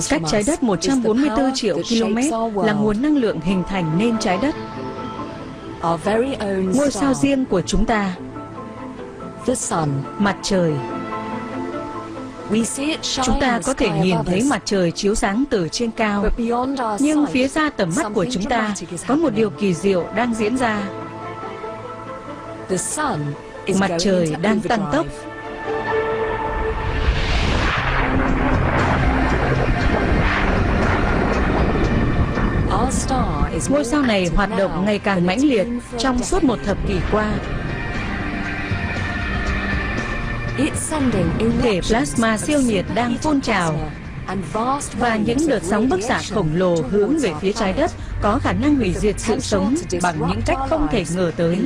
Cách trái đất 144 triệu km là nguồn năng lượng hình thành nên trái đất, ngôi sao riêng của chúng ta, mặt trời. Chúng ta có thể nhìn thấy mặt trời chiếu sáng từ trên cao, nhưng phía xa tầm mắt của chúng ta có một điều kỳ diệu đang diễn ra. Mặt trời đang tăng tốc. Ngôi sao này hoạt động ngày càng mãnh liệt trong suốt một thập kỷ qua. Thể plasma siêu nhiệt đang phun trào, và những đợt sóng bức xạ khổng lồ hướng về phía trái đất có khả năng hủy diệt sự sống bằng những cách không thể ngờ tới.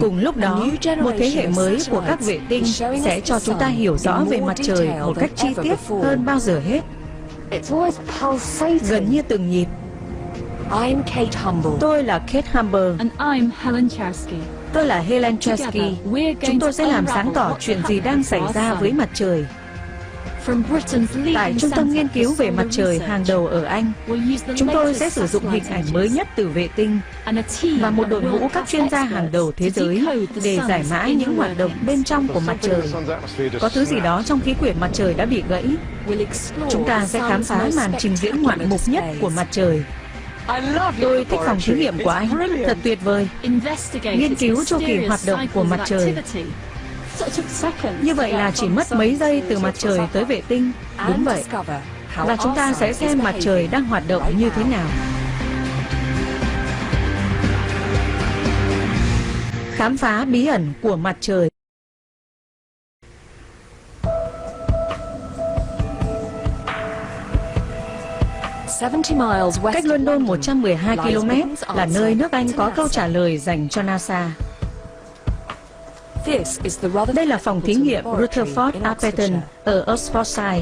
Cùng lúc đó, một thế hệ mới của các vệ tinh sẽ cho chúng ta hiểu rõ về mặt trời một cách chi tiết hơn bao giờ hết. Gần như từng nhịp. Tôi là Kate Humble. Tôi là Helen Chesky. Chúng tôi sẽ làm sáng tỏ chuyện gì đang xảy ra với mặt trời. Tại Trung tâm Nghiên cứu về mặt trời hàng đầu ở Anh, chúng tôi sẽ sử dụng hình ảnh mới nhất từ vệ tinh và một đội ngũ các chuyên gia hàng đầu thế giới để giải mã những hoạt động bên trong của mặt trời. Có thứ gì đó trong khí quyển mặt trời đã bị gãy. Chúng ta sẽ khám phá màn trình diễn ngoạn mục nhất của mặt trời. Tôi thích phòng thí nghiệm của anh, thật tuyệt vời. Nghiên cứu chu kỳ hoạt động của mặt trời. Như vậy là chỉ mất mấy giây từ mặt trời tới vệ tinh. Đúng vậy. Và chúng ta sẽ xem mặt trời đang hoạt động như thế nào. Khám phá bí ẩn của mặt trời. Cách London 112 km là nơi nước Anh có câu trả lời dành cho NASA. Đây là phòng thí nghiệm Rutherford Appleton ở Oxfordshire.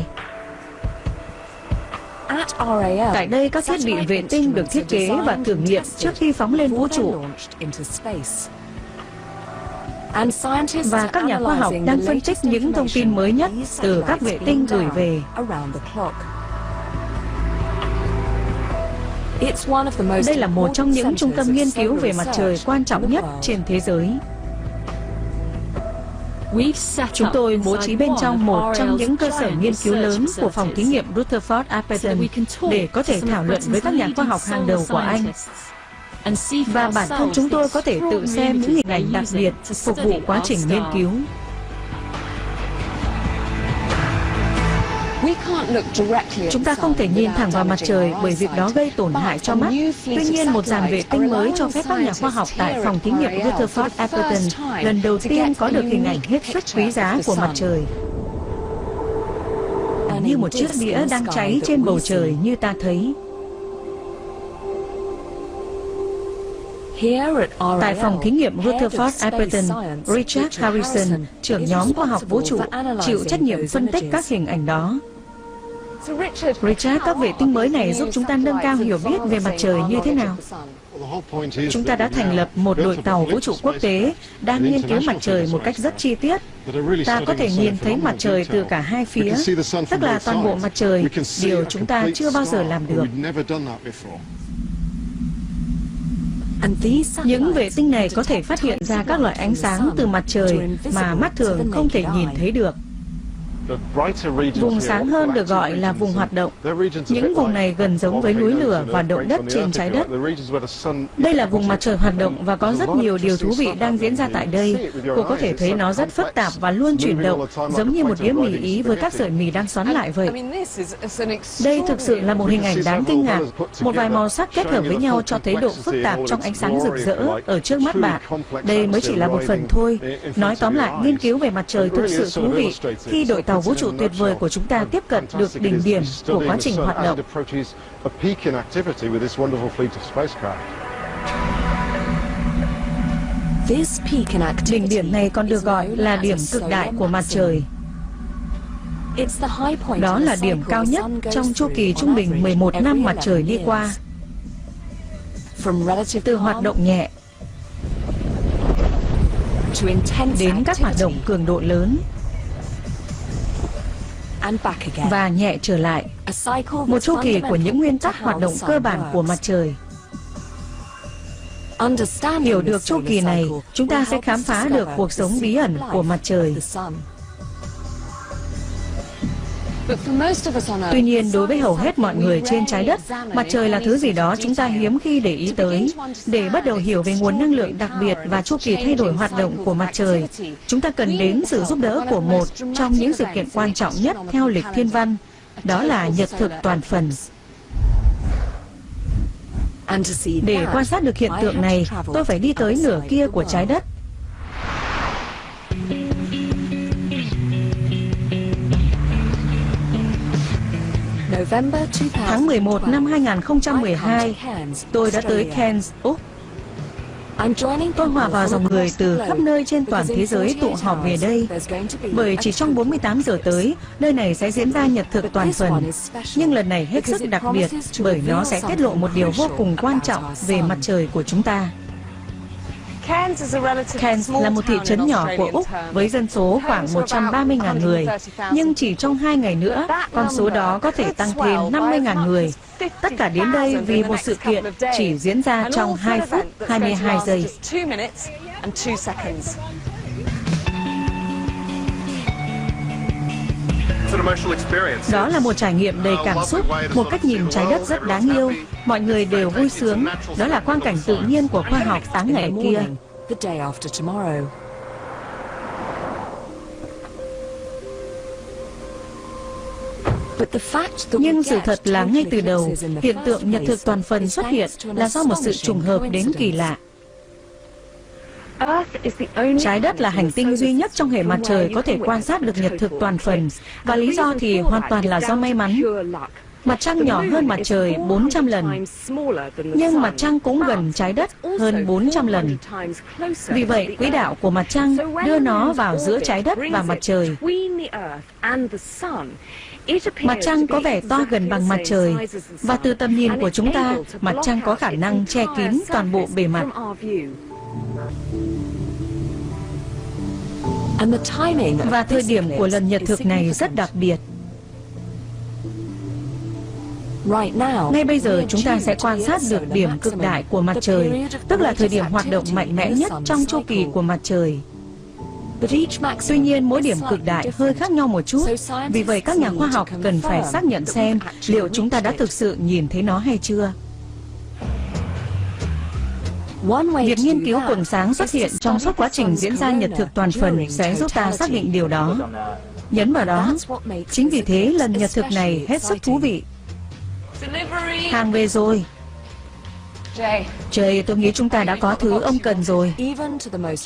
Tại đây, các thiết bị vệ tinh được thiết kế và thử nghiệm trước khi phóng lên vũ trụ. Và các nhà khoa học đang phân tích những thông tin mới nhất từ các vệ tinh gửi về. Đây là một trong những trung tâm nghiên cứu về mặt trời quan trọng nhất trên thế giới. Chúng tôi bố trí bên trong một trong những cơ sở nghiên cứu lớn của phòng thí nghiệm Rutherford Appleton để có thể thảo luận với các nhà khoa học hàng đầu của Anh. Và bản thân chúng tôi có thể tự xem những hình ảnh đặc biệt phục vụ quá trình nghiên cứu. Chúng ta không thể nhìn thẳng vào mặt trời bởi việc đó gây tổn hại cho mắt. Tuy nhiên, một dàn vệ tinh mới cho phép các nhà khoa học tại phòng thí nghiệm Rutherford Appleton lần đầu tiên có được hình ảnh hết sức quý giá của mặt trời. Như một chiếc đĩa đang cháy trên bầu trời như ta thấy. Tại phòng thí nghiệm Rutherford Appleton, Richard Harrison, trưởng nhóm khoa học vũ trụ, chịu trách nhiệm phân tích các hình ảnh đó. Richard, các vệ tinh mới này giúp chúng ta nâng cao hiểu biết về mặt trời như thế nào? Chúng ta đã thành lập một đội tàu vũ trụ quốc tế đang nghiên cứu mặt trời một cách rất chi tiết. Ta có thể nhìn thấy mặt trời từ cả hai phía, tức là toàn bộ mặt trời, điều chúng ta chưa bao giờ làm được. Những vệ tinh này có thể phát hiện ra các loại ánh sáng từ mặt trời mà mắt thường không thể nhìn thấy được. Vùng sáng hơn được gọi là vùng hoạt động. Những vùng này gần giống với núi lửa và động đất trên trái đất. Đây là vùng mặt trời hoạt động và có rất nhiều điều thú vị đang diễn ra tại đây. Cô có thể thấy nó rất phức tạp và luôn chuyển động, giống như một đĩa mì Ý với các sợi mì đang xoắn lại vậy. Đây thực sự là một hình ảnh đáng kinh ngạc. Một vài màu sắc kết hợp với nhau cho thấy độ phức tạp trong ánh sáng rực rỡ ở trước mắt bạn. Đây mới chỉ là một phần thôi. Nói tóm lại, nghiên cứu về mặt trời thực sự thú vị khi đội tàu vũ trụ tuyệt vời của chúng ta tiếp cận được đỉnh điểm của quá trình hoạt động. Đỉnh điểm này còn được gọi là điểm cực đại của mặt trời. Đó là điểm cao nhất trong chu kỳ trung bình 11 năm mặt trời đi qua. Từ hoạt động nhẹ đến các hoạt động cường độ lớn và nhẹ trở lại, một chu kỳ của những nguyên tắc hoạt động cơ bản của mặt trời. Hiểu được chu kỳ này, chúng ta sẽ khám phá được cuộc sống bí ẩn của mặt trời. Tuy nhiên, đối với hầu hết mọi người trên trái đất, mặt trời là thứ gì đó chúng ta hiếm khi để ý tới. Để bắt đầu hiểu về nguồn năng lượng đặc biệt và chu kỳ thay đổi hoạt động của mặt trời, chúng ta cần đến sự giúp đỡ của một trong những sự kiện quan trọng nhất theo lịch thiên văn, đó là nhật thực toàn phần. Để quan sát được hiện tượng này, tôi phải đi tới nửa kia của trái đất. Tháng 11 năm 2012, tôi đã tới Cairns, Úc. Tôi hòa vào dòng người từ khắp nơi trên toàn thế giới tụ họp về đây, bởi chỉ trong 48 giờ tới, nơi này sẽ diễn ra nhật thực toàn phần. Nhưng lần này hết sức đặc biệt, bởi nó sẽ tiết lộ một điều vô cùng quan trọng về mặt trời của chúng ta. Cairns là một thị trấn nhỏ của Úc với dân số khoảng 130.000 người, nhưng chỉ trong 2 ngày nữa, con số đó có thể tăng thêm 50.000 người. Tất cả đến đây vì một sự kiện chỉ diễn ra trong 2 phút 22 giây. Đó là một trải nghiệm đầy cảm xúc, một cách nhìn trái đất rất đáng yêu. Mọi người đều vui sướng. Đó là quang cảnh tự nhiên của khoa học sáng ngày kia. Nhưng sự thật là ngay từ đầu, hiện tượng nhật thực toàn phần xuất hiện là do một sự trùng hợp đến kỳ lạ. Trái đất là hành tinh duy nhất trong hệ mặt trời có thể quan sát được nhật thực toàn phần, và lý do thì hoàn toàn là do may mắn. Mặt trăng nhỏ hơn mặt trời 400 lần, nhưng mặt trăng cũng gần trái đất hơn 400 lần. Vì vậy, quỹ đạo của mặt trăng đưa nó vào giữa trái đất và mặt trời. Mặt trăng có vẻ to gần bằng mặt trời, và từ tầm nhìn của chúng ta, mặt trăng có khả năng che kín toàn bộ bề mặt. Và thời điểm của lần nhật thực này rất đặc biệt. Ngay bây giờ chúng ta sẽ quan sát được điểm cực đại của mặt trời, tức là thời điểm hoạt động mạnh mẽ nhất trong chu kỳ của mặt trời. Tuy nhiên, mỗi điểm cực đại hơi khác nhau một chút, vì vậy các nhà khoa học cần phải xác nhận xem liệu chúng ta đã thực sự nhìn thấy nó hay chưa. Việc nghiên cứu quầng sáng xuất hiện trong suốt quá trình diễn ra nhật thực toàn phần sẽ giúp ta xác định điều đó. Nhấn vào đó. Chính vì thế lần nhật thực này hết sức thú vị. Hàng về rồi. Jay, tôi nghĩ chúng ta đã có thứ ông cần rồi,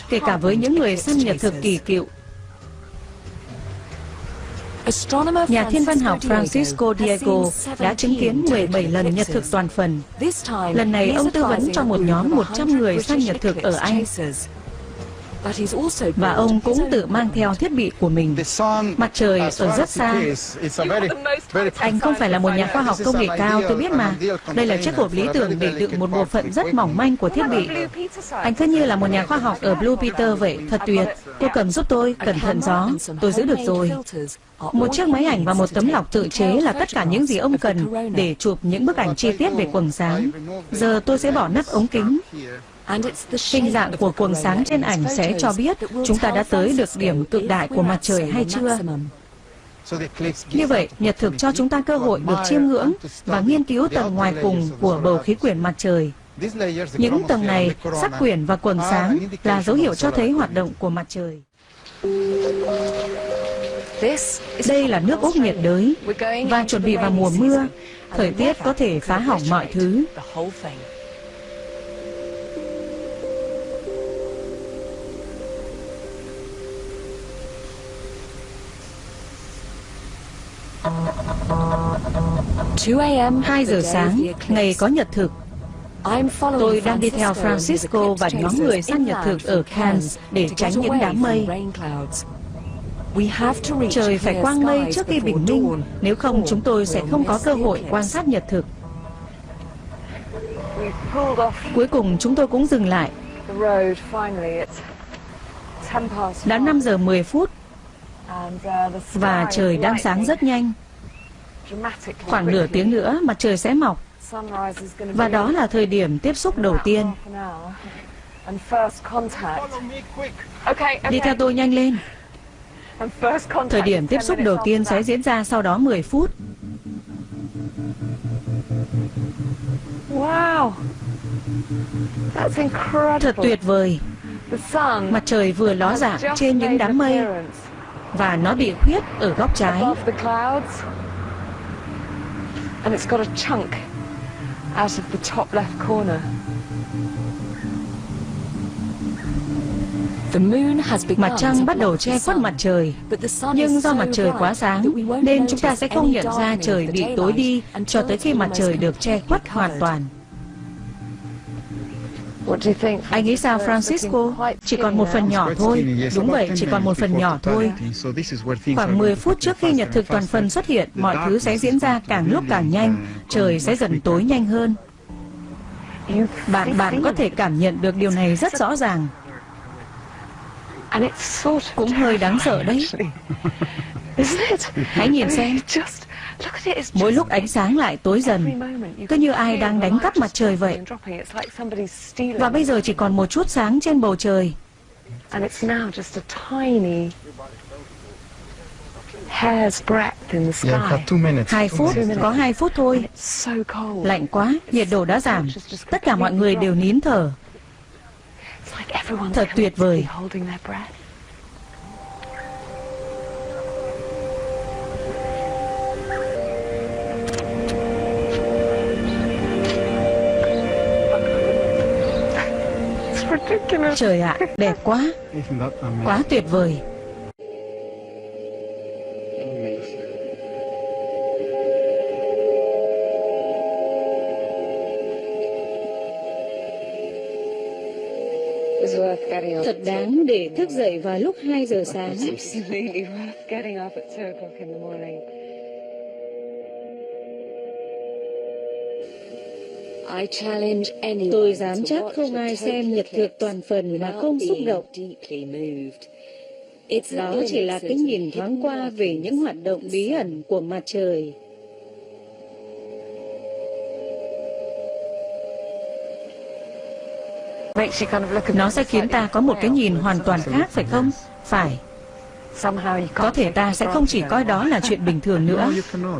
kể cả với những người săn nhật thực kỳ cựu. Nhà thiên văn học Francisco Diego đã chứng kiến 17 lần nhật thực toàn phần. Lần này ông tư vấn cho một nhóm 100 người săn nhật thực ở Anh. Và ông cũng tự mang theo thiết bị của mình. Mặt trời ở rất xa. Anh không phải là một nhà khoa học công nghệ cao, tôi biết mà. Đây là chiếc hộp lý tưởng để đựng một bộ phận rất mỏng manh của thiết bị. Anh cứ như là một nhà khoa học ở Blue Peter vậy, thật tuyệt. Cô cầm giúp tôi, cẩn thận gió. Tôi giữ được rồi. Một chiếc máy ảnh và một tấm lọc tự chế là tất cả những gì ông cần để chụp những bức ảnh chi tiết về quầng sáng. Giờ tôi sẽ bỏ nắp ống kính. Hình dạng của quầng sáng trên ảnh sẽ cho biết chúng ta đã tới được điểm cực đại của mặt trời hay chưa. Như vậy, nhật thực cho chúng ta cơ hội được chiêm ngưỡng và nghiên cứu tầng ngoài cùng của bầu khí quyển mặt trời. Những tầng này, sắc quyển và quầng sáng là dấu hiệu cho thấy hoạt động của mặt trời. Đây là nước Úc nhiệt đới và chuẩn bị vào mùa mưa. Thời tiết có thể phá hỏng mọi thứ. Hai giờ sáng, ngày có nhật thực. Tôi đang đi theo Francisco và nhóm người săn nhật thực ở Cairns để tránh những đám mây. Trời phải quang mây trước khi bình minh, nếu không chúng tôi sẽ không có cơ hội quan sát nhật thực. Cuối cùng chúng tôi cũng dừng lại. Đã 5 giờ 10 phút và trời đang sáng rất nhanh. Khoảng nửa tiếng nữa mặt trời sẽ mọc. Và đó là thời điểm tiếp xúc đầu tiên. Đi theo tôi nhanh lên. Thời điểm tiếp xúc đầu tiên sẽ diễn ra sau đó 10 phút. Thật tuyệt vời. Mặt trời vừa ló dạng trên những đám mây và nó bị khuyết ở góc trái. Mặt trăng bắt đầu che khuất mặt trời, nhưng do mặt trời quá sáng nên chúng ta sẽ không nhận ra trời bị tối đi cho tới khi mặt trời được che khuất hoàn toàn. Anh nghĩ sao, Francisco? Chỉ còn một phần nhỏ thôi. Đúng vậy, chỉ còn một phần nhỏ thôi. Khoảng 10 phút trước khi nhật thực toàn phần xuất hiện, mọi thứ sẽ diễn ra càng lúc càng nhanh, trời sẽ dần tối nhanh hơn. Bạn có thể cảm nhận được điều này rất rõ ràng. Cũng hơi đáng sợ đấy. Hãy nhìn xem. Mỗi lúc ánh sáng lại tối dần, cứ như ai đang đánh cắp mặt trời vậy. Và bây giờ chỉ còn một chút sáng trên bầu trời. 2 phút, có 2 phút thôi. Lạnh quá, nhiệt độ đã giảm. Tất cả mọi người đều nín thở. Thật tuyệt vời. Trời ạ, đẹp quá. Quá tuyệt vời. Thật đáng để thức dậy vào lúc 2 giờ sáng. Tôi dám chắc không ai xem nhật thực toàn phần mà không xúc động. Đó chỉ là cái nhìn thoáng qua về những hoạt động bí ẩn của mặt trời. Nó sẽ khiến ta có một cái nhìn hoàn toàn khác, phải không? Phải. Có thể ta sẽ không chỉ coi đó là chuyện bình thường nữa.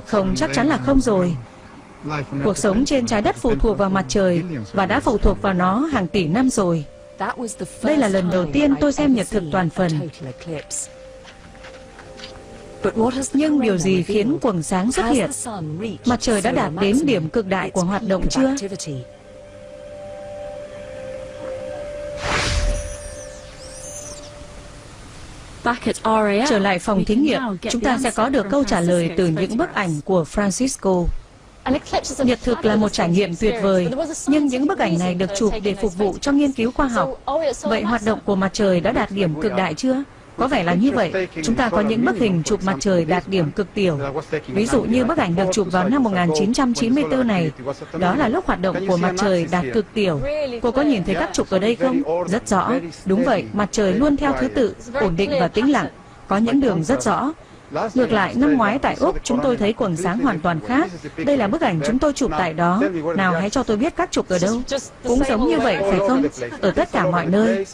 Không, chắc chắn là không rồi. Cuộc sống trên trái đất phụ thuộc vào mặt trời và đã phụ thuộc vào nó hàng tỷ năm rồi. Đây là lần đầu tiên tôi xem nhật thực toàn phần. Nhưng điều gì khiến quầng sáng xuất hiện? Mặt trời đã đạt đến điểm cực đại của hoạt động chưa? Trở lại phòng thí nghiệm, chúng ta sẽ có được câu trả lời từ những bức ảnh của Francisco. Nhật thực là một trải nghiệm tuyệt vời, nhưng những bức ảnh này được chụp để phục vụ cho nghiên cứu khoa học. Vậy hoạt động của mặt trời đã đạt điểm cực đại chưa? Có vẻ là như vậy. Chúng ta có những bức hình chụp mặt trời đạt điểm cực tiểu. Ví dụ như bức ảnh được chụp vào năm 1994 này. Đó là lúc hoạt động của mặt trời đạt cực tiểu. Cô có nhìn thấy các trục ở đây không? Rất rõ. Đúng vậy, mặt trời luôn theo thứ tự, ổn định và tĩnh lặng. Có những đường rất rõ. Ngược lại, năm ngoái tại Úc, chúng tôi thấy quầng sáng hoàn toàn khác. Đây là bức ảnh chúng tôi chụp tại đó. Nào, hãy cho tôi biết các trục ở đâu. Cũng giống như vậy, phải không? Ở tất cả mọi nơi.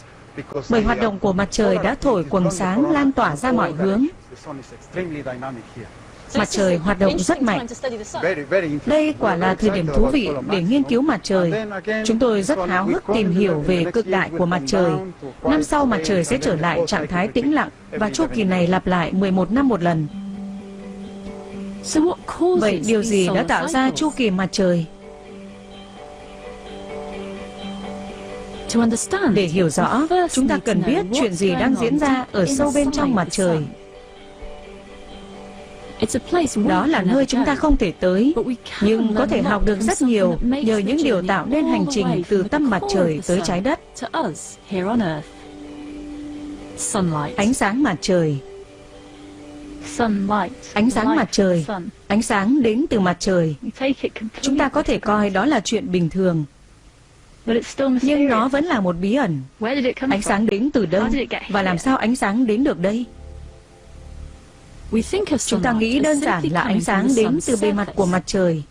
Bởi hoạt động của mặt trời đã thổi quầng sáng lan tỏa ra mọi hướng. Mặt trời hoạt động rất mạnh. Đây quả là thời điểm thú vị để nghiên cứu mặt trời. Chúng tôi rất háo hức tìm hiểu về cực đại của mặt trời. Năm sau mặt trời sẽ trở lại trạng thái tĩnh lặng và chu kỳ này lặp lại 11 năm một lần. Vậy điều gì đã tạo ra chu kỳ mặt trời? Để hiểu rõ, chúng ta cần biết chuyện gì đang diễn ra ở sâu bên trong mặt trời. Đó là nơi chúng ta không thể tới, nhưng có thể học được rất nhiều nhờ những điều tạo nên hành trình từ tâm mặt trời tới trái đất. Ánh sáng mặt trời. Ánh sáng mặt trời. Ánh sáng đến từ mặt trời. Chúng ta có thể coi đó là chuyện bình thường. Nhưng nó vẫn là một bí ẩn. Ánh sáng đến từ đâu? Và làm sao ánh sáng đến được đây? Chúng ta nghĩ đơn giản là ánh sáng đến từ bề mặt của mặt trời.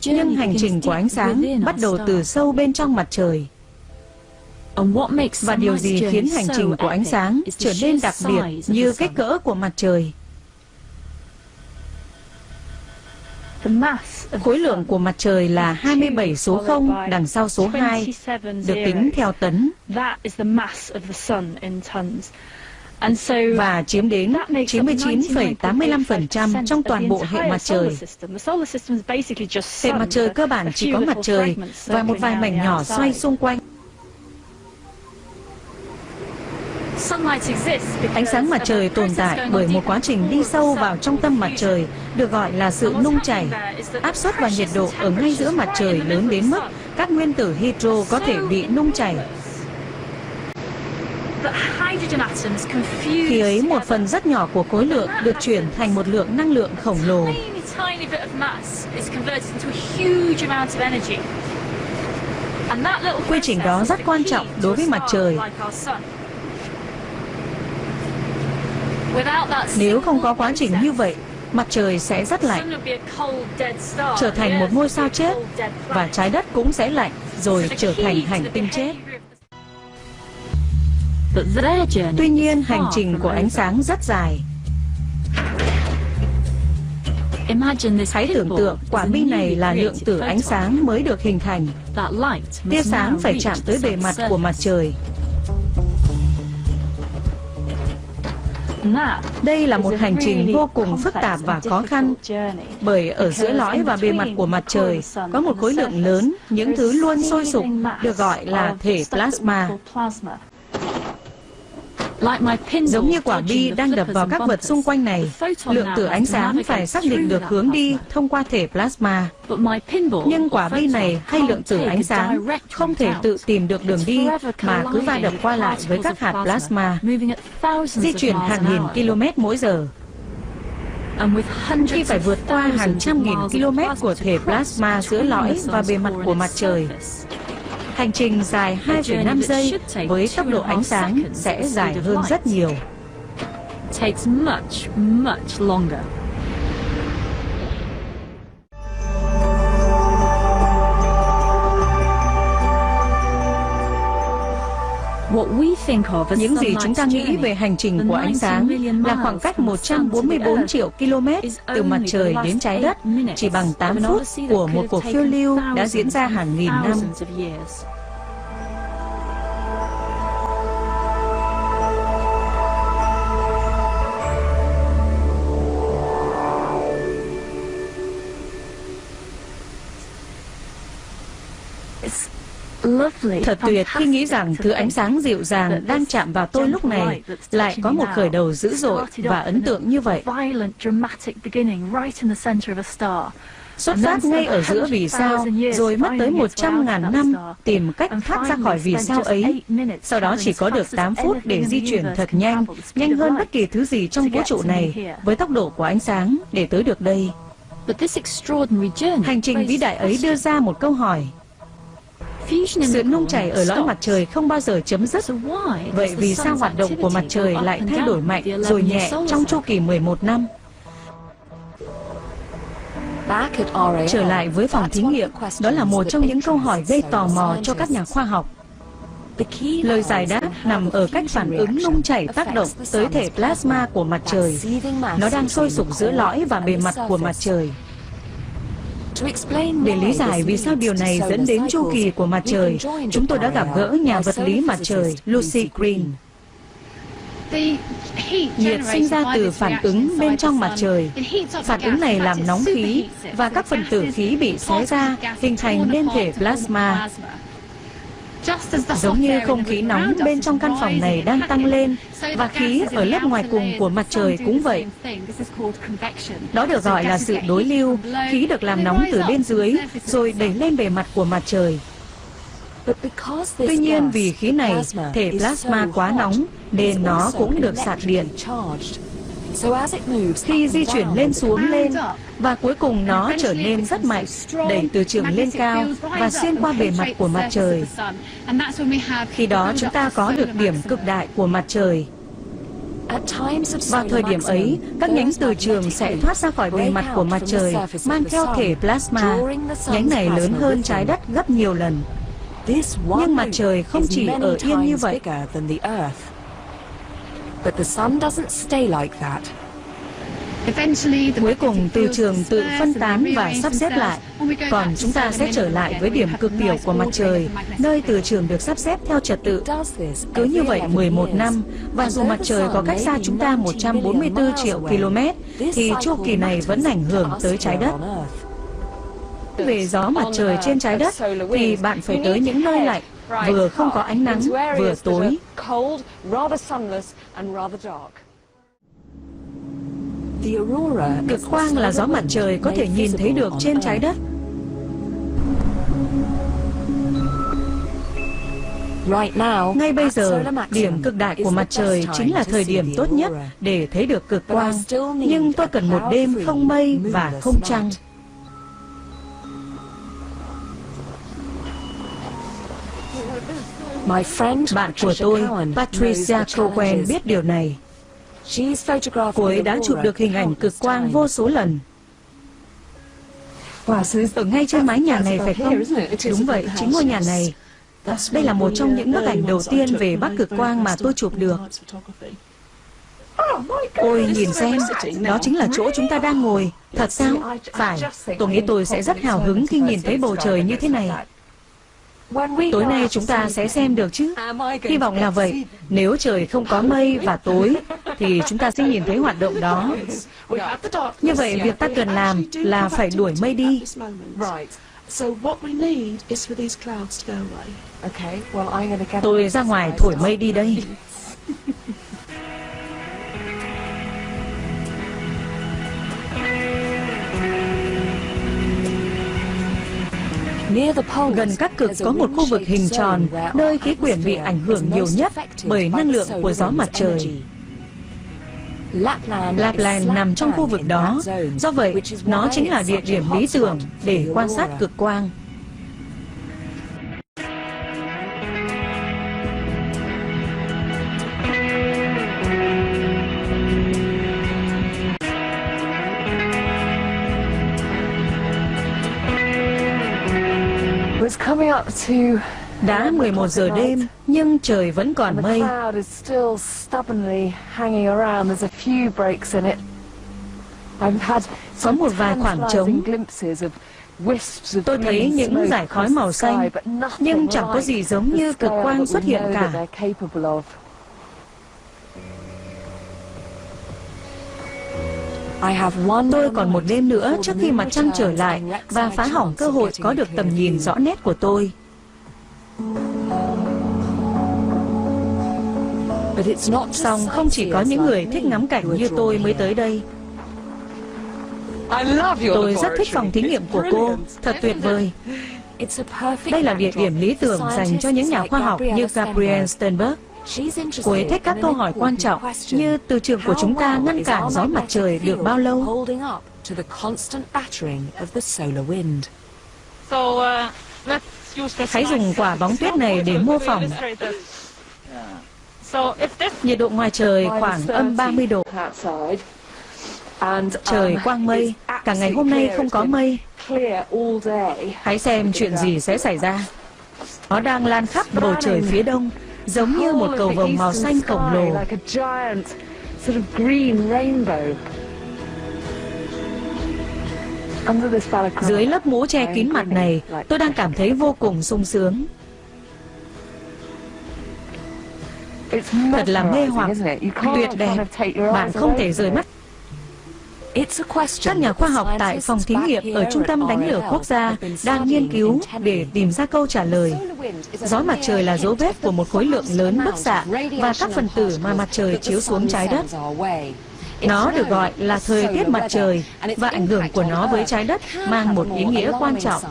Nhưng hành trình của ánh sáng bắt đầu từ sâu bên trong mặt trời. Và điều gì khiến hành trình của ánh sáng trở nên đặc biệt như kích cỡ của mặt trời? Khối lượng của mặt trời là 27 số 0 đằng sau số 2, được tính theo tấn, và chiếm đến 99,85% trong toàn bộ hệ mặt trời. Hệ mặt trời cơ bản chỉ có mặt trời và một vài mảnh nhỏ xoay xung quanh. Ánh sáng mặt trời tồn tại bởi một quá trình đi sâu vào trong tâm mặt trời, được gọi là sự nung chảy. Áp suất và nhiệt độ ở ngay giữa mặt trời lớn đến mức các nguyên tử hydro có thể bị nung chảy. Khi ấy, một phần rất nhỏ của khối lượng được chuyển thành một lượng năng lượng khổng lồ. Quy trình đó rất quan trọng đối với mặt trời. Nếu không có quá trình như vậy, mặt trời sẽ rất lạnh, trở thành một ngôi sao chết, và trái đất cũng sẽ lạnh, rồi trở thành hành tinh chết. Tuy nhiên, hành trình của ánh sáng rất dài. Hãy tưởng tượng quả bi này là lượng tử ánh sáng mới được hình thành. Tia sáng phải chạm tới bề mặt của mặt trời. Đây là một hành trình vô cùng phức tạp và khó khăn, bởi ở giữa lõi và bề mặt của mặt trời có một khối lượng lớn những thứ luôn sôi sục, được gọi là thể plasma. Giống như quả bi đang đập vào các vật xung quanh này, lượng tử ánh sáng phải xác định được hướng đi thông qua thể plasma. Nhưng quả bi này hay lượng tử ánh sáng không thể tự tìm được đường đi, mà cứ va đập qua lại với các hạt plasma, di chuyển hàng nghìn km mỗi giờ. Khi phải vượt qua hàng trăm nghìn km của thể plasma giữa lõi và bề mặt của mặt trời, hành trình dài 2,5 giây với tốc độ ánh sáng sẽ dài hơn rất nhiều. Những gì chúng ta nghĩ về hành trình của ánh sáng là khoảng cách 144 triệu km từ mặt trời đến trái đất chỉ bằng 8 phút của một cuộc phiêu lưu đã diễn ra hàng nghìn năm. Thật tuyệt khi nghĩ rằng thứ ánh sáng dịu dàng đang chạm vào tôi lúc này lại có một khởi đầu dữ dội và ấn tượng như vậy. Xuất phát ngay ở giữa vì sao, rồi mất tới 100.000 năm tìm cách thoát ra khỏi vì sao ấy. Sau đó chỉ có được 8 phút để di chuyển thật nhanh, nhanh hơn bất kỳ thứ gì trong vũ trụ này, với tốc độ của ánh sáng để tới được đây. Hành trình vĩ đại ấy đưa ra một câu hỏi. Sự nung chảy ở lõi mặt trời không bao giờ chấm dứt. Vậy vì sao hoạt động của mặt trời lại thay đổi mạnh rồi nhẹ trong chu kỳ 11 năm? Trở lại với phòng thí nghiệm, đó là một trong những câu hỏi gây tò mò cho các nhà khoa học. Lời giải đáp nằm ở cách phản ứng nung chảy tác động tới thể plasma của mặt trời. Nó đang sôi sục giữa lõi và bề mặt của mặt trời. Để lý giải vì sao điều này dẫn đến chu kỳ của mặt trời, chúng tôi đã gặp gỡ nhà vật lý mặt trời Lucy Green. Nhiệt sinh ra từ phản ứng bên trong mặt trời. Phản ứng này làm nóng khí và các phần tử khí bị xé ra, hình thành nên thể plasma. Giống như không khí nóng bên trong căn phòng này đang tăng lên, và khí ở lớp ngoài cùng của mặt trời cũng vậy. Đó được gọi là sự đối lưu. Khí được làm nóng từ bên dưới, rồi đẩy lên bề mặt của mặt trời. Tuy nhiên vì khí này, thể plasma quá nóng, nên nó cũng được sạc điện. Khi di chuyển lên xuống lên, và cuối cùng nó trở nên rất mạnh, đẩy từ trường lên cao và xuyên qua bề mặt của mặt trời. Khi đó chúng ta có được điểm cực đại của mặt trời. Vào thời điểm ấy, các nhánh từ trường sẽ thoát ra khỏi bề mặt của mặt trời, mang theo thể plasma. Nhánh này lớn hơn trái đất gấp nhiều lần. Nhưng mặt trời không chỉ ở yên như vậy. Cuối cùng từ trường tự phân tán và sắp xếp lại. Còn chúng ta sẽ trở lại với điểm cực tiểu của mặt trời, nơi từ trường được sắp xếp theo trật tự. Cứ như vậy 11 năm, và dù mặt trời có cách xa chúng ta 144 triệu km, thì chu kỳ này vẫn ảnh hưởng tới trái đất. Về gió mặt trời trên trái đất, thì bạn phải tới những nơi lạnh, vừa không có ánh nắng, vừa tối. Cực quang là gió mặt trời có thể nhìn thấy được trên trái đất. Ngay bây giờ, điểm cực đại của mặt trời chính là thời điểm tốt nhất để thấy được cực quang. Nhưng tôi cần một đêm không mây và không trăng. Bạn của tôi, Patricia Cowen, biết điều này. Cô ấy đã chụp được hình ảnh cực quang vô số lần. Ở ngay trên mái nhà này phải không? Đúng vậy, chính ngôi nhà này. Đây là một trong những bức ảnh đầu tiên về Bắc cực quang mà tôi chụp được. Ôi, nhìn xem, đó chính là chỗ chúng ta đang ngồi. Thật sao? Phải, tôi nghĩ tôi sẽ rất hào hứng khi nhìn thấy bầu trời như thế này. Tối nay chúng ta sẽ xem được chứ? Hy vọng là vậy. Nếu trời không có mây và tối, thì chúng ta sẽ nhìn thấy hoạt động đó. Như vậy, việc ta cần làm là phải đuổi mây đi. Tôi ra ngoài thổi mây đi đây. Gần các cực có một khu vực hình tròn, nơi khí quyển bị ảnh hưởng nhiều nhất bởi năng lượng của gió mặt trời. Lapland nằm trong khu vực đó, do vậy nó chính là địa điểm lý tưởng để quan sát cực quang. Đã 11 giờ đêm, nhưng trời vẫn còn mây. Có một vài khoảng trống. Tôi thấy những dải khói màu xanh, nhưng chẳng có gì giống như cực quang xuất hiện cả. Tôi còn một đêm nữa trước khi mặt trăng trở lại và phá hỏng cơ hội có được tầm nhìn rõ nét của tôi. Song không chỉ có những người thích ngắm cảnh như tôi mới tới đây. Tôi rất thích phòng thí nghiệm của cô, thật tuyệt vời. Đây là địa điểm lý tưởng dành cho những nhà khoa học như Gabrielle Sternberg. Cô ấy thích các câu hỏi quan trọng như từ trường của chúng ta ngăn cản gió mặt trời được bao lâu? Hãy dùng quả bóng tuyết này để mô phỏng. Nhiệt độ ngoài trời khoảng âm 30 độ. Trời quang mây, cả ngày hôm nay không có mây. Hãy xem chuyện gì sẽ xảy ra. Nó đang lan khắp bầu trời phía đông, giống như một cầu vồng màu xanh khổng lồ. Dưới lớp mũ che kín mặt này, tôi đang cảm thấy vô cùng sung sướng. Thật là mê hoặc, tuyệt đẹp, bạn không thể rời mắt. Các nhà khoa học tại phòng thí nghiệm ở Trung tâm Đánh lửa Quốc gia đang nghiên cứu để tìm ra câu trả lời. Gió mặt trời là dấu vết của một khối lượng lớn bức xạ và các phần tử mà mặt trời chiếu xuống trái đất. Nó được gọi là thời tiết mặt trời và ảnh hưởng của nó với trái đất mang một ý nghĩa quan trọng.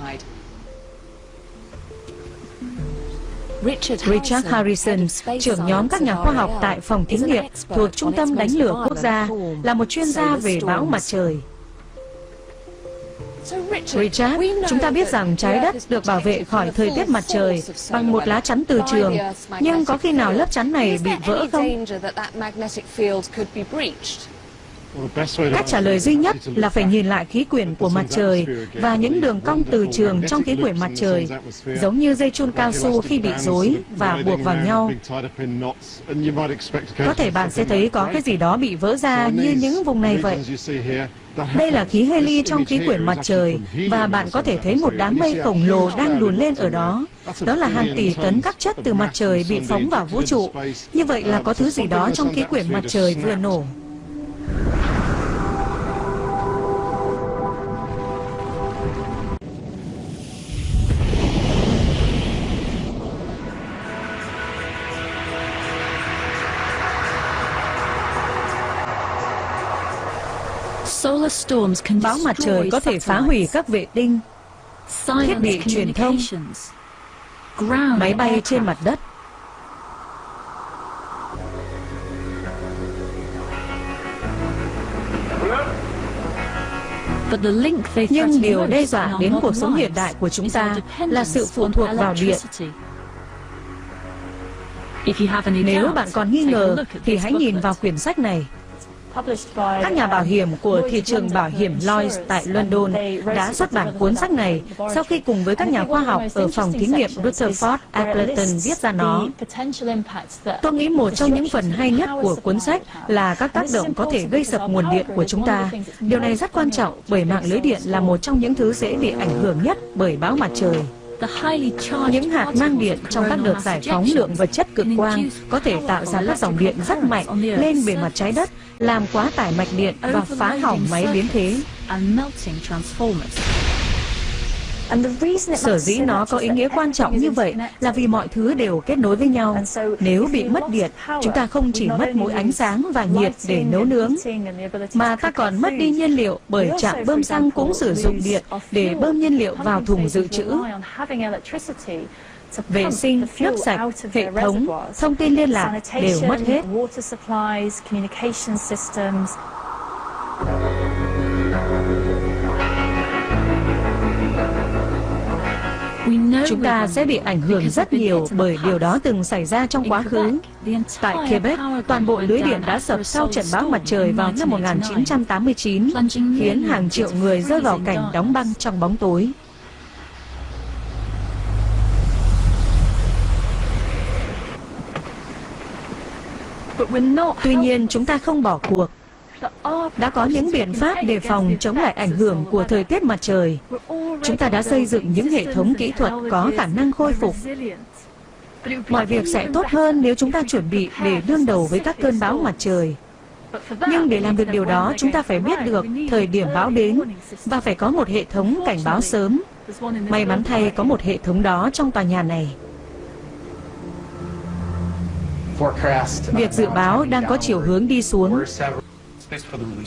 Richard Harrison, trưởng nhóm các nhà khoa học tại phòng thí nghiệm thuộc Trung tâm Đánh lửa Quốc gia, là một chuyên gia về bão mặt trời. Richard, chúng ta biết rằng trái đất được bảo vệ khỏi thời tiết mặt trời bằng một lá chắn từ trường, nhưng có khi nào lớp chắn này bị vỡ không? Cách trả lời duy nhất là phải nhìn lại khí quyển của mặt trời và những đường cong từ trường trong khí quyển mặt trời, giống như dây chun cao su khi bị rối và buộc vào nhau. Có thể bạn sẽ thấy có cái gì đó bị vỡ ra như những vùng này vậy. Đây là khí heli trong khí quyển mặt trời, và bạn có thể thấy một đám mây khổng lồ đang luồn lên ở đó. Đó là hàng tỷ tấn các chất từ mặt trời bị phóng vào vũ trụ. Như vậy là có thứ gì đó trong khí quyển mặt trời vừa nổ. Bão mặt trời có thể phá hủy các vệ tinh, thiết bị truyền thông, máy bay trên mặt đất. Nhưng điều đe dọa đến cuộc sống hiện đại của chúng ta là sự phụ thuộc vào điện. Nếu bạn còn nghi ngờ thì hãy nhìn vào quyển sách này. Các nhà bảo hiểm của thị trường bảo hiểm Lloyds tại London đã xuất bản cuốn sách này sau khi cùng với các nhà khoa học ở phòng thí nghiệm Rutherford Appleton viết ra nó. Tôi nghĩ một trong những phần hay nhất của cuốn sách là các tác động có thể gây sập nguồn điện của chúng ta. Điều này rất quan trọng bởi mạng lưới điện là một trong những thứ dễ bị ảnh hưởng nhất bởi bão mặt trời. Những hạt mang điện trong các đợt giải phóng lượng vật chất cực quang có thể tạo ra các dòng điện rất mạnh lên bề mặt trái đất, làm quá tải mạch điện và phá hỏng máy biến thế. Sở dĩ nó có ý nghĩa quan trọng như vậy là vì mọi thứ đều kết nối với nhau. Nếu bị mất điện, chúng ta không chỉ mất mũi ánh sáng và nhiệt để nấu nướng, mà ta còn mất đi nhiên liệu bởi trạm bơm xăng cũng sử dụng điện để bơm nhiên liệu vào thùng dự trữ. Vệ sinh, nước sạch, hệ thống, thông tin liên lạc đều mất hết. Chúng ta sẽ bị ảnh hưởng rất nhiều bởi điều đó từng xảy ra trong quá khứ. Tại Quebec, toàn bộ lưới điện đã sập sau trận bão mặt trời vào năm 1989, khiến hàng triệu người rơi vào cảnh đóng băng trong bóng tối. Tuy nhiên, chúng ta không bỏ cuộc. Đã có những biện pháp đề phòng chống lại ảnh hưởng của thời tiết mặt trời. Chúng ta đã xây dựng những hệ thống kỹ thuật có khả năng khôi phục. Mọi việc sẽ tốt hơn nếu chúng ta chuẩn bị để đương đầu với các cơn bão mặt trời. Nhưng để làm được điều đó, chúng ta phải biết được thời điểm bão đến và phải có một hệ thống cảnh báo sớm. May mắn thay có một hệ thống đó trong tòa nhà này. Việc dự báo đang có chiều hướng đi xuống.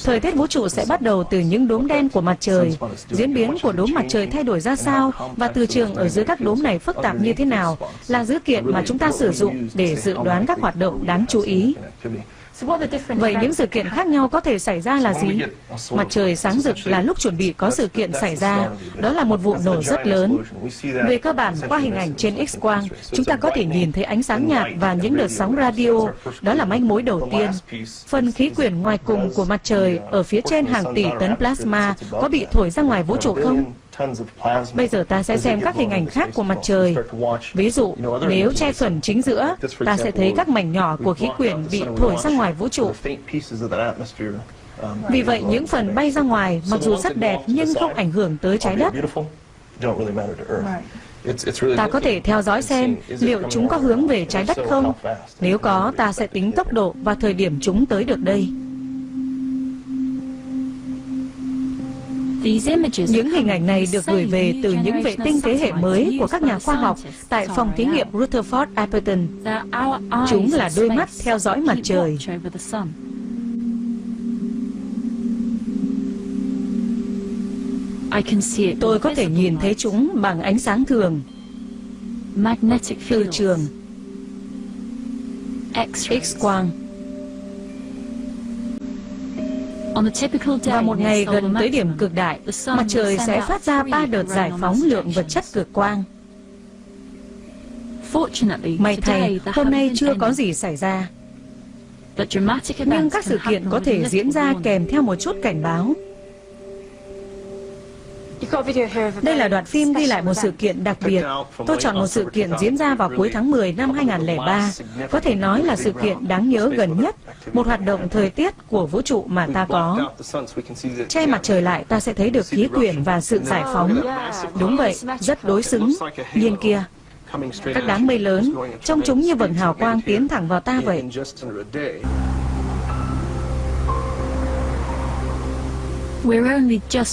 Thời tiết vũ trụ sẽ bắt đầu từ những đốm đen của mặt trời. Diễn biến của đốm mặt trời thay đổi ra sao và từ trường ở giữa các đốm này phức tạp như thế nào là dữ kiện mà chúng ta sử dụng để dự đoán các hoạt động đáng chú ý. Vậy những sự kiện khác nhau có thể xảy ra là gì? Mặt trời sáng rực là lúc chuẩn bị có sự kiện xảy ra. Đó là một vụ nổ rất lớn. Về cơ bản, qua hình ảnh trên X-quang, chúng ta có thể nhìn thấy ánh sáng nhạt và những đợt sóng radio. Đó là manh mối đầu tiên. Phần khí quyển ngoài cùng của mặt trời ở phía trên hàng tỷ tấn plasma có bị thổi ra ngoài vũ trụ không? Bây giờ ta sẽ xem các hình ảnh khác của mặt trời. Ví dụ, nếu che phần chính giữa, ta sẽ thấy các mảnh nhỏ của khí quyển bị thổi ra ngoài vũ trụ. Vì vậy, những phần bay ra ngoài, mặc dù rất đẹp nhưng không ảnh hưởng tới trái đất. Ta có thể theo dõi xem liệu chúng có hướng về trái đất không. Nếu có, ta sẽ tính tốc độ và thời điểm chúng tới được đây. Những hình ảnh này được gửi về từ những vệ tinh thế hệ mới của các nhà khoa học tại phòng thí nghiệm Rutherford Appleton. Chúng là đôi mắt theo dõi mặt trời. Tôi có thể nhìn thấy chúng bằng ánh sáng thường. từ trường, X-quang. Vào một ngày gần tới điểm cực đại, mặt trời sẽ phát ra 3 đợt giải phóng lượng vật chất cực quang. May thay, hôm nay chưa có gì xảy ra. Nhưng các sự kiện có thể diễn ra kèm theo một chút cảnh báo. Đây là đoạn phim ghi lại một sự kiện đặc biệt. Tôi chọn một sự kiện diễn ra vào cuối tháng 10 năm 2003. Có thể nói là sự kiện đáng nhớ gần nhất, một hoạt động thời tiết của vũ trụ mà ta có. Che mặt trời lại, ta sẽ thấy được khí quyển và sự giải phóng. Đúng vậy, rất đối xứng. Nhìn kia, các đám mây lớn, trông chúng như vầng hào quang tiến thẳng vào ta vậy.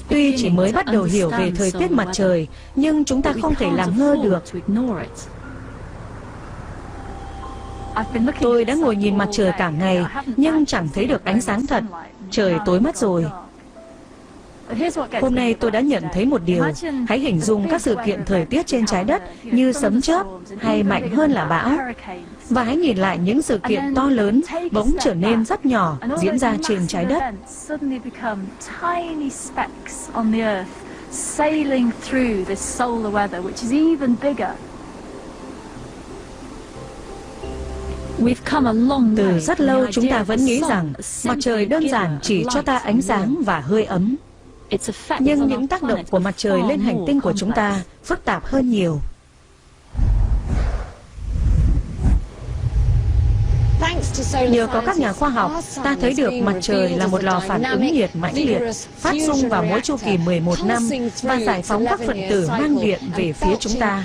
Tuy chỉ mới bắt đầu hiểu về thời tiết mặt trời, nhưng chúng ta không thể làm ngơ được. Tôi đã ngồi nhìn mặt trời cả ngày, nhưng chẳng thấy được ánh sáng thật. Trời tối mất rồi. Hôm nay tôi đã nhận thấy một điều. Hãy hình dung các sự kiện thời tiết trên trái đất như sấm chớp hay mạnh hơn là bão. Và hãy nhìn lại những sự kiện to lớn bỗng trở nên rất nhỏ diễn ra trên trái đất. Từ rất lâu chúng ta vẫn nghĩ rằng mặt trời đơn giản chỉ cho ta ánh sáng và hơi ấm. Nhưng những tác động của mặt trời lên hành tinh của chúng ta phức tạp hơn nhiều. Nhờ có các nhà khoa học, ta thấy được mặt trời là một lò phản ứng nhiệt mãnh liệt, phát xung vào mỗi chu kỳ 11 năm và giải phóng các phân tử mang điện về phía chúng ta.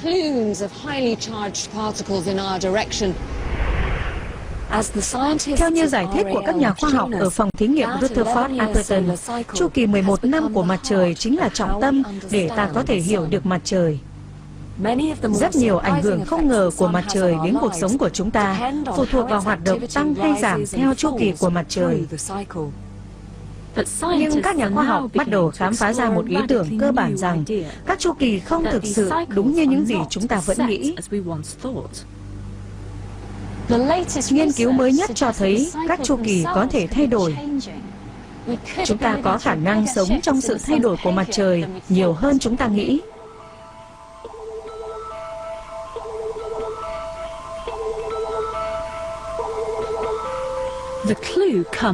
Theo như giải thích của các nhà khoa học ở phòng thí nghiệm Rutherford Alberton, chu kỳ 11 năm của mặt trời chính là trọng tâm để ta có thể hiểu được mặt trời. Rất nhiều ảnh hưởng không ngờ của mặt trời đến cuộc sống của chúng ta phụ thuộc vào hoạt động tăng hay giảm theo chu kỳ của mặt trời. Nhưng các nhà khoa học bắt đầu khám phá ra một ý tưởng cơ bản rằng các chu kỳ không thực sự đúng như những gì chúng ta vẫn nghĩ. Nghiên cứu mới nhất cho thấy các chu kỳ có thể thay đổi. Chúng ta có khả năng sống trong sự thay đổi của mặt trời nhiều hơn chúng ta nghĩ.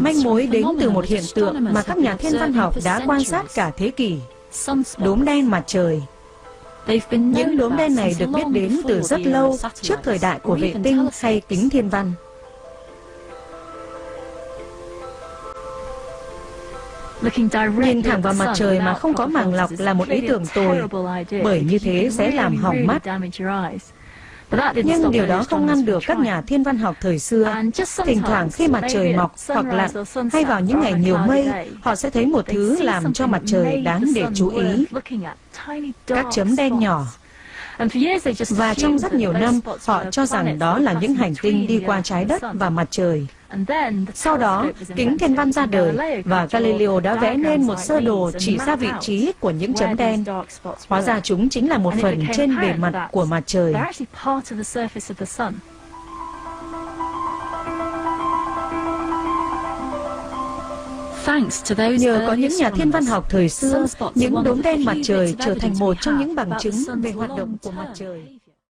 Manh mối đến từ một hiện tượng mà các nhà thiên văn học đã quan sát cả thế kỷ: đốm đen mặt trời. Những đốm đen này được biết đến từ rất lâu trước thời đại của vệ tinh hay kính thiên văn. Nhìn thẳng vào mặt trời mà không có màng lọc là một ý tưởng tồi, bởi như thế sẽ làm hỏng mắt. Nhưng điều đó không ngăn được các nhà thiên văn học thời xưa. Thỉnh thoảng khi mặt trời mọc hoặc lặn hay vào những ngày nhiều mây, họ sẽ thấy một thứ làm cho mặt trời đáng để chú ý: các chấm đen nhỏ. Và trong rất nhiều năm, họ cho rằng đó là những hành tinh đi qua trái đất và mặt trời. Sau đó, kính thiên văn ra đời và Galileo đã vẽ nên một sơ đồ chỉ ra vị trí của những chấm đen. Hóa ra chúng chính là một phần trên bề mặt của mặt trời. Nhờ có những nhà thiên văn học thời xưa, những đốm đen mặt trời trở thành một trong những bằng chứng về hoạt động của mặt trời.